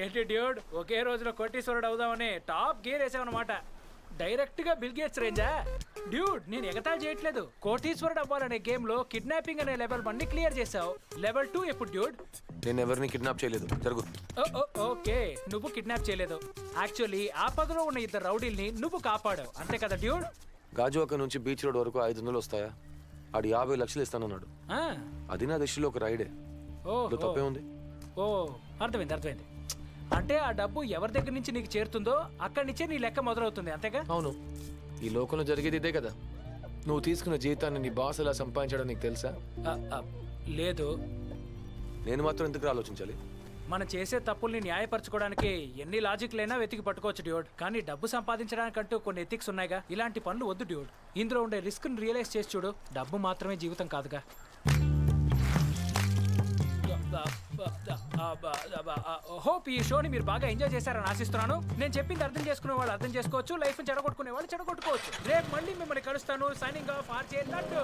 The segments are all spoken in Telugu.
ఏంటి డ్యూడ్, ఒకే రోజులో కోటీశ్వరుడు అవుదామని టాప్ గేర్ వేసావన్నమాట. డైరెక్ట్ గా బిల్ గేట్స్ రేంజా? డ్యూడ్, నేను ఎగతాళి చేయట్లేదు. కోటీశ్వరుడు అవ్వాలనే గేమ్ లో కిడ్నాపింగ్ అనే లెవెల్ 1 క్లియర్ చేసావు. లెవెల్ 2 ఎప్పుడు డ్యూడ్? నేను ఎవరిని కిడ్నాప్ చేయలేదు. జరుగు. ఓకే, నువ్వు కిడ్నాప్ చేయలేదు. యాక్చువల్లీ ఆపదలో ఉన్న 2 రౌడీల్ని నువ్వు కాపాడావు, అంతే కదా డ్యూడ్? గాజువాక నుంచి బీచ్ రోడ్ వరకు 500 వస్తాయా? ఆడు 50 లక్షలు ఇస్తానన్నాడు. అది నా దృష్టిలో ఒక రైడే. తప్పే ఉంది. ఓ, అర్థమైంది. అంటే ఆ డబ్బు ఎవరి దగ్గర నుంచి నీకు చేరుతుందో అక్కడి నుంచే నీ లెక్క మొదలవుతుంది, అంతేగా? అవును. ఈ లోకంలో జరిగేది ఇదే కదా. నువ్వు తీసుకున్న జీతాన్ని నీ బాస్ ఎలా సంపాదించడం నీకు తెలుసా? లేదు. నేను మాత్రం ఎందుకు ఆలోచించాలి? మనం చేసే తప్పుల్ని న్యాయపరచుకోవడానికి ఎన్ని లాజిక్లైనా వెతికి పట్టుకోవచ్చు డ్యూడ్. కానీ డబ్బు సంపాదించడానికంటూ కొన్ని ఎథిక్స్ ఉన్నాయిగా. ఇలాంటి పనులు వద్దు డ్యూడ్. ఇందులో ఉండే రిస్క్ ని రియలైజ్ చేసి చూడు. డబ్బు మాత్రమే జీవితం కాదుగా. హోప్ ఈ షోని మీరు బాగా ఎంజాయ్ చేశారని ఆశిస్తున్నాను. నేను చెప్పింది అర్థం చేసుకునే వాళ్ళు అర్థం చేసుకోవచ్చు, లైఫ్ చెడగొట్టుకునే వాళ్ళు చెడగొట్టుకోవచ్చు. రేపు మళ్ళీ మిమ్మల్ని కలుస్తాను. Signing off, RJ laddu.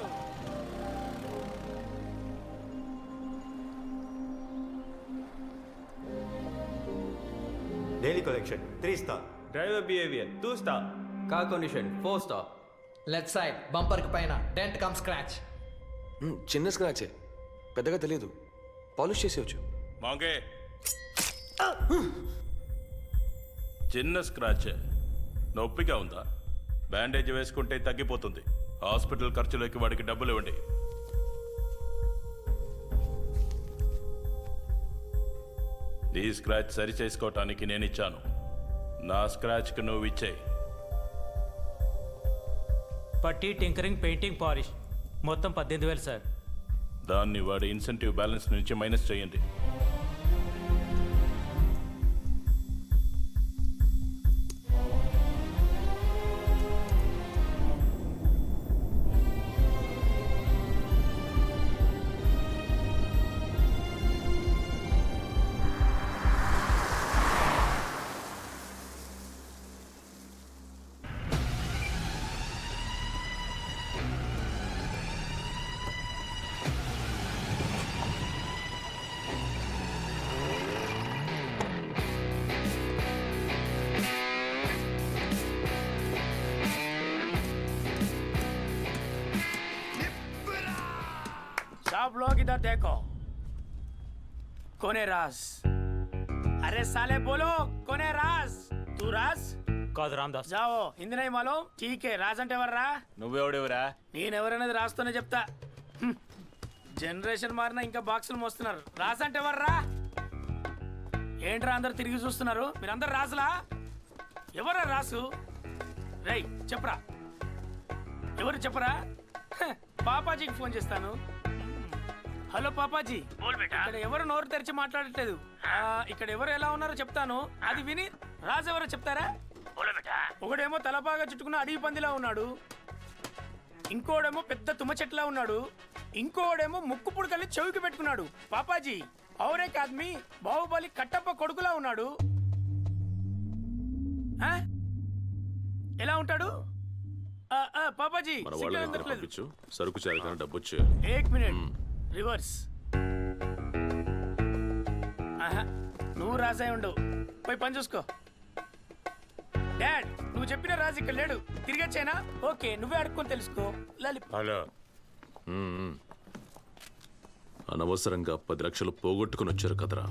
Daily collection 3 star. Driver behavior 2 star. Car condition 4 star. Left side bumper కి పైన డెంట్ కమ్ స్క్రాచ్. చిన్న స్క్రాచే, పెద్దగా తెలియదు. పాలిష్ చేసేవచ్చు. మాంగే చిన్న స్క్రాచ్, నొప్పిగా ఉందా? బ్యాండేజ్ వేసుకుంటే తగ్గిపోతుంది. హాస్పిటల్ ఖర్చులకి వాడికి డబ్బులు ఇవ్వండి. ఈ స్క్రాచ్ సరి చేసుకోవటానికి నేను ఇచ్చాను. నా స్క్రాచ్కి నువ్వు ఇచ్చేయి. పట్టి, టింకరింగ్, పెయింటింగ్, పాలిష్ మొత్తం 18,000 సార్. దాన్ని వాడి ఇన్సెంటివ్ బ్యాలెన్స్ నుంచి మైనస్ చేయండి. सब लोग इधर देखो, कौन है राज? अरे साले बोलो, कौन है राज? तू राज? కాదు రామ్దాస్. जाओ, हिंदी नहीं मालूम? ठीक है, राज అంటే ఎవర్రా? నువ్వెవడెవరా? నేనెవరనేది రాస్తూనే చెప్తా. జనరేషన్ మారినా ఇంకా బాక్సులు మోస్తున్నారు. రాజ్ అంటే ఎవర్రా? ఏంట్రా అందరు తిరిగి చూస్తున్నారు? మీరందరు రాజులా? ఎవరా రాసు? రై చెప్పరా, ఎవరు చెప్పరా? పాపాజీకి ఫోన్ చేస్తాను. హలో పాపాజీ, ఇక్కడ ఎవరు నోరు తెరిచి మాట్లాడట్లేదు. ఇక్కడ ఎవరు ఎలా ఉన్నారో చెప్తాను, అది విని రాజు ఎవరో చెప్తారా? ఒకడేమో తలపాగా చుట్టుకున్న అడవి పందిలా ఉన్నాడు, ఇంకోడేమో పెద్ద తుమ్మ చెట్టులా ఉన్నాడు, ఇంకోడేమో ముక్కు పుడకల్ని చెవికి పెట్టుకున్నాడు. పాపాజీ, ఔరే ఆద్మీ బాహుబలి కట్టప్ప కొడుకులా ఉన్నాడు. ఎలా ఉంటాడు పాపాజీ? సరుకు చేరగానే డబ్బు వచ్చే. ఏక్ మినిట్, రివర్స్. నువ్వు రాజాయి ఉండవు, పోయి పని చూసుకో. డాడ్, నువ్వు చెప్పిన రాజు ఇక్కడ లేడు, తిరిగి వచ్చానా? ఓకే, నువ్వే అడుక్కొని తెలుసుకో. హలో, అనవసరంగా 10 లక్షలు పోగొట్టుకుని వచ్చారు కదరా.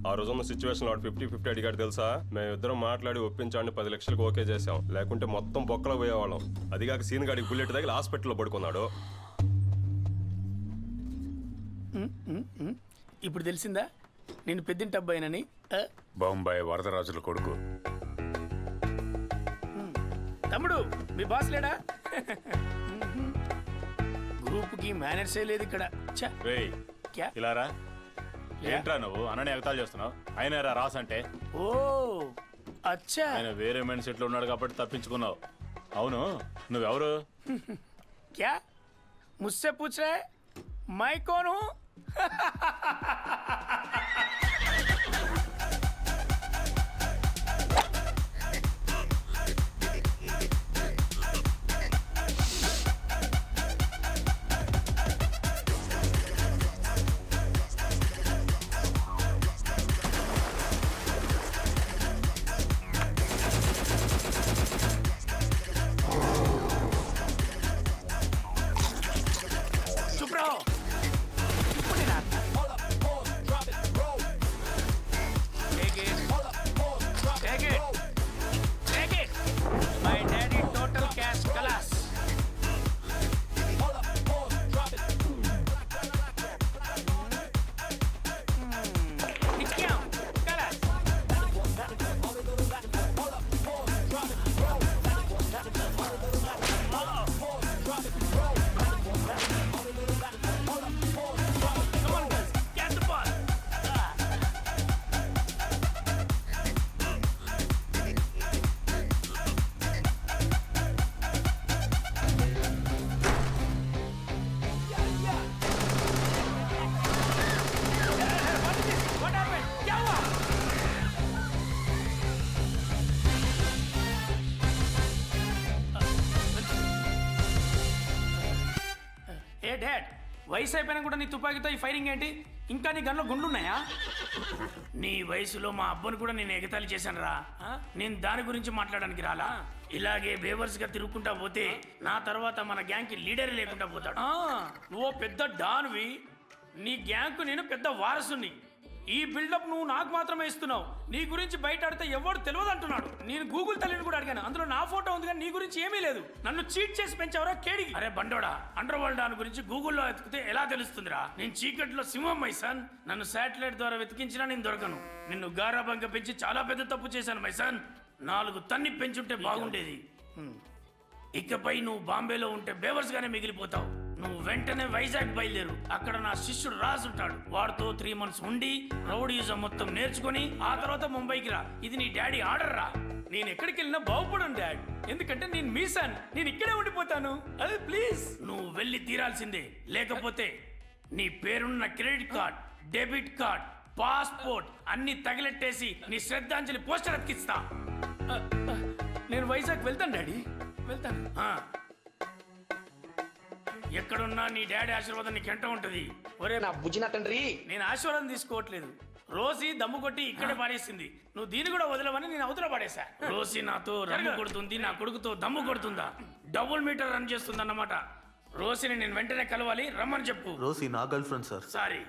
ఆ రోజున్న సిచ్యువేషన్ వాడు 50-50 అడిగాడు తెలుసా? మేమిద్దరం మాట్లాడి ఒప్పించాలని 10 లక్షలకు ఓకే చేసాం. లేకుంటే మొత్తం బొక్కలో పోయేవాళ్ళం. అదిగాక సీన్ గాడికి బుల్లెట్ తగిలి హాస్పిటల్లో పడుకున్నాడు. ఇప్పుడు తెలిసిందా నేను పెద్దింటి అబ్బాయినని? బొంబాయి వరదరాజుల కొడుకు. తమ్ముడు, మీ బాస్ లేడా? గ్రూప్ కి మేనేజర్ లేదు ఇక్కడ. ఇలారా, ఏంట్రా నువ్వు అన్నని ఎగతాలు చేస్తున్నావు? ఆయన రాస్ అంటే? ఓ అచ్చా, ఆయన వేరే మైండ్ సెట్ లో ఉన్నాడు కాబట్టి తప్పించుకున్నావు. అవును, నువ్వెవరు? క్యా ముస్సే పూచ్ రే మై కౌన్ హూ? ఏ డాడ్, వయసు అయిపోయినా కూడా నీ తుపాకీతో ఈ ఫైరింగ్ ఏంటి? ఇంకా నీ గన్లో గుండున్నాయా? నీ వయసులో మా అబ్బను కూడా నేను ఎగతాళి చేశాను రా. నేను దాని గురించి మాట్లాడడానికి రాలా. ఇలాగే బేవర్స్ గా తిరుగుకుంటా పోతే నా తర్వాత మన గ్యాంగ్ కి లీడర్ లేకుండా పోతాడు. నువ్వు పెద్ద డాన్వి, నీ గ్యాంగ్ కు నేను పెద్ద వారసుని. ఈ బిల్డప్ నువ్వు నాకు మాత్రమే ఇస్తున్నావు. నీ గురించి బయట ఆడితే ఎవరు తెలియదు అంటున్నాడు. నేను గూగుల్ తల్లిని కూడా అడిగాను, అందులో నా ఫోటో ఉంది కానీ నీ గురించి ఏమీ లేదు. నన్ను చీట్ చేసి పెంచావరా కేడికి. అరే బండోడా, అండర్ వరల్డ్ దాని గురించి గూగుల్లో వెతికితే ఎలా తెలుస్తుందిరా? నేను చీకట్లో సింహం మైసన్. నన్ను శాటిలైట్ ద్వారా వెతికించినా నేను దొరకను. నిన్ను గారాబంగా పెంచి చాలా పెద్ద తప్పు చేశాను మైసన్. 4 తన్ని పెంచుంటే బాగుండేది. ఇకపై నువ్వు బాంబేలో ఉంటే బేవర్స్ గానే మిగిలిపోతావు. నువ్వు వెంటనే వైజాగ్ బయలుదేరు. అక్కడ నా శిష్యుడు రాజు ఉంటాడు. వాడితో 3 months ఉండి రౌడీజం మొత్తం నేర్చుకుని ఆ తర్వాత ముంబైకి రా. ఇది నీ డాడీ ఆర్డర్ రా. నేను ఎక్కడికి వెళ్ళినా బాగుపడను డాడ్, ఎందుకంటే నేను మీ సన్. నేను ఇక్కడే ఉండిపోతాను. అదే ప్లీజ్, నువ్వు వెళ్ళి తీరాల్సిందే. లేకపోతే నీ పేరున్న credit card, debit card, passport అన్ని తగిలెట్టేసి నీ శ్రద్ధాంజలి పోస్టర్ అతికిస్తా. నేను వైజాగ్ వెళ్తాను డాడీ, వెళ్తాను. ఎక్కడున్నా నీ డాడీ ఆశీర్వాదం నీకు ఎంట ఉంటది. ఒరే నా బుజ్జిన తండ్రి, నేను ఆశీర్వాదం తీసుకోవట్లేదు. రోసి దమ్ము కొట్టి ఇక్కడే పాడేసింది. నువ్వు దీన్ని కూడా వదలవని నేను అవతల పాడేశా. రోసి నాతో రమ్ము కొడుతుంది, నా కొడుకుతో దమ్ము కొడుతుందా, డబుల్ మీటర్ రన్ చేస్తుంది అన్నమాట. రోసిని నేను వెంటనే కలవాలి, రమ్మని చెప్పు. రోసి నా girl friend sir. Sorry.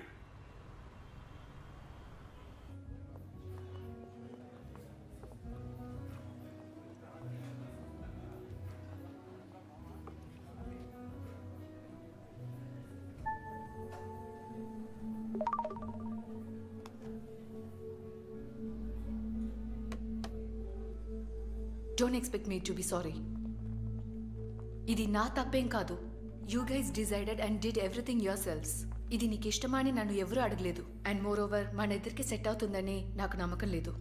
Don't expect me to be sorry. ఇది నా తప్పేం కాదు. You guys decided and did everything your selves. ఇది నీకు ఇష్టమని నన్ను ఎవరూ అడగలేదు. అండ్ మోర్ ఓవర్ మన ఇద్దరికి సెట్ అవుతుందని నాకు నమ్మకం లేదు.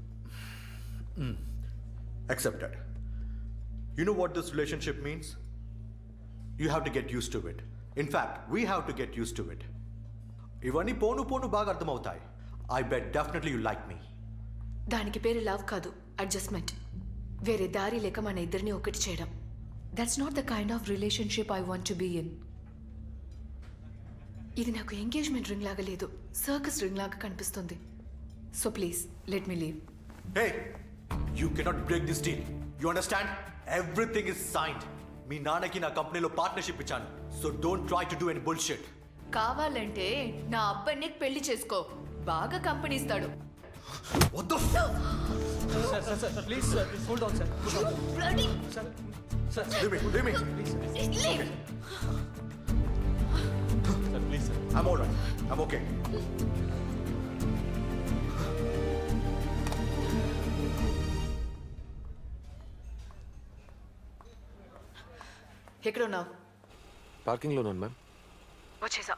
Accepted. You know what this relationship means? You have to get used to it. In fact, we have to get used to it. ఇవన్నీ పోను పోను బాగా అర్థమవుతాయి. I bet definitely you like me. దానికి పేరు లవ్ కాదు, అడ్జస్ట్మెంట్. వేరే దారి లేక మన ఇద్దరిని ఒకటి చేయడం. That's not the kind of relationship I want to be in. ఇది నాకు ఎంగేజ్మెంట్ రింగ్ లాగా లేదు, సర్కస్ రింగ్ లాగా కనిపిస్తుంది. So please let me leave. Hey, you cannot break this deal. You understand? Everything is signed. మీ నాన్నకి నా కంపెనీలో పార్ట్నర్షిప్ ఇచ్చాను. So don't try to do any bullshit. కావాలంటే నా అబ్బాయిని పెళ్లి చేసుకో, బాగా కంపెనీ ఇస్తాడు. What the fuck? Please sir, cool down sir. Leave me. I'm all right. I'm okay. ఎక్కడ ఉన్నావు? పార్కింగ్లో ఉన్నాను మ్యామ్. వచ్చేసా.